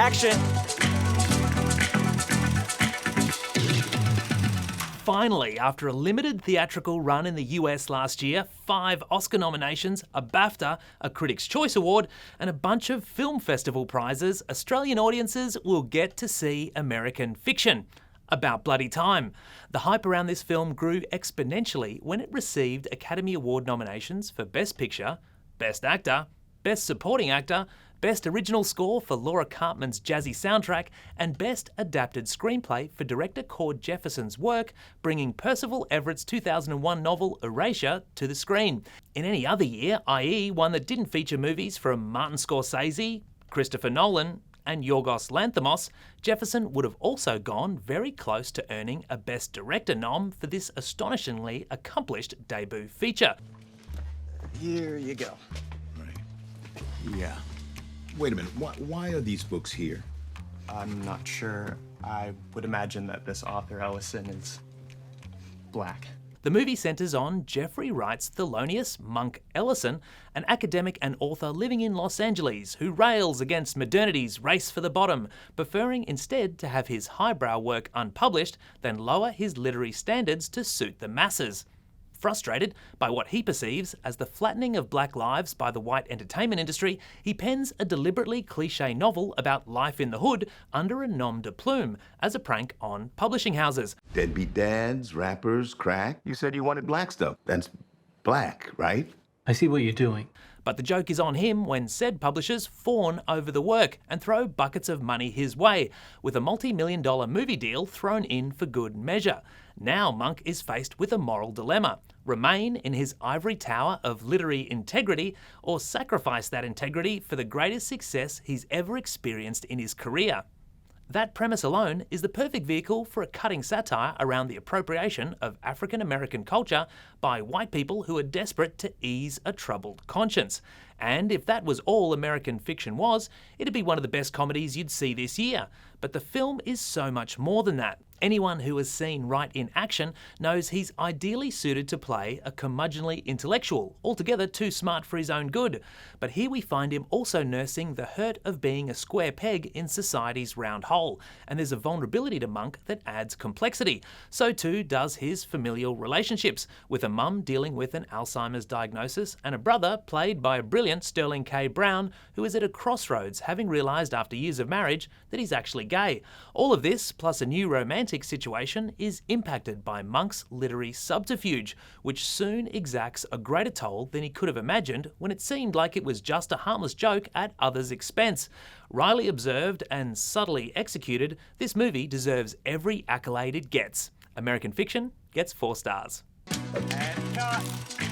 Action! Finally, after a limited theatrical run in the US last year, 5 Oscar nominations, a BAFTA, a Critics' Choice Award, and a bunch of film festival prizes, Australian audiences will get to see American Fiction. About bloody time. The hype around this film grew exponentially when it received Academy Award nominations for Best Picture, Best Actor, Best Supporting Actor, Best Original Score for Laura Cartman's jazzy soundtrack, and Best Adapted Screenplay for director Cord Jefferson's work, bringing Percival Everett's 2001 novel Erasure to the screen. In any other year, i.e. one that didn't feature movies from Martin Scorsese, Christopher Nolan, and Yorgos Lanthimos, Jefferson would have also gone very close to earning a Best Director nom for this astonishingly accomplished debut feature. Here you go. Right. Yeah. Wait a minute, why are these books here? I'm not sure. I would imagine that this author, Ellison, is black. The movie centres on Jeffrey Wright's Thelonious Monk Ellison, an academic and author living in Los Angeles who rails against modernity's race for the bottom, preferring instead to have his highbrow work unpublished than lower his literary standards to suit the masses. Frustrated by what he perceives as the flattening of black lives by the white entertainment industry, he pens a deliberately cliché novel about life in the hood under a nom de plume as a prank on publishing houses. Deadbeat dads, rappers, crack. You said you wanted black stuff. That's black, right? I see what you're doing. But the joke is on him when said publishers fawn over the work and throw buckets of money his way, with a multi-million-dollar movie deal thrown in for good measure. Now Monk is faced with a moral dilemma: remain in his ivory tower of literary integrity, or sacrifice that integrity for the greatest success he's ever experienced in his career. That premise alone is the perfect vehicle for a cutting satire around the appropriation of African American culture by white people who are desperate to ease a troubled conscience. And if that was all American Fiction was, it'd be one of the best comedies you'd see this year. But the film is so much more than that. Anyone who has seen Wright in action knows he's ideally suited to play a curmudgeonly intellectual, altogether too smart for his own good. But here we find him also nursing the hurt of being a square peg in society's round hole, and there's a vulnerability to Monk that adds complexity. So too does his familial relationships, with a mum dealing with an Alzheimer's diagnosis and a brother played by a brilliant Sterling K. Brown who is at a crossroads, having realised after years of marriage that he's actually gay. All of this, plus a new romantic situation, is impacted by Monk's literary subterfuge, which soon exacts a greater toll than he could have imagined when it seemed like it was just a harmless joke at others' expense. Wryly observed and subtly executed, this movie deserves every accolade it gets. American Fiction gets 4 stars. And cut!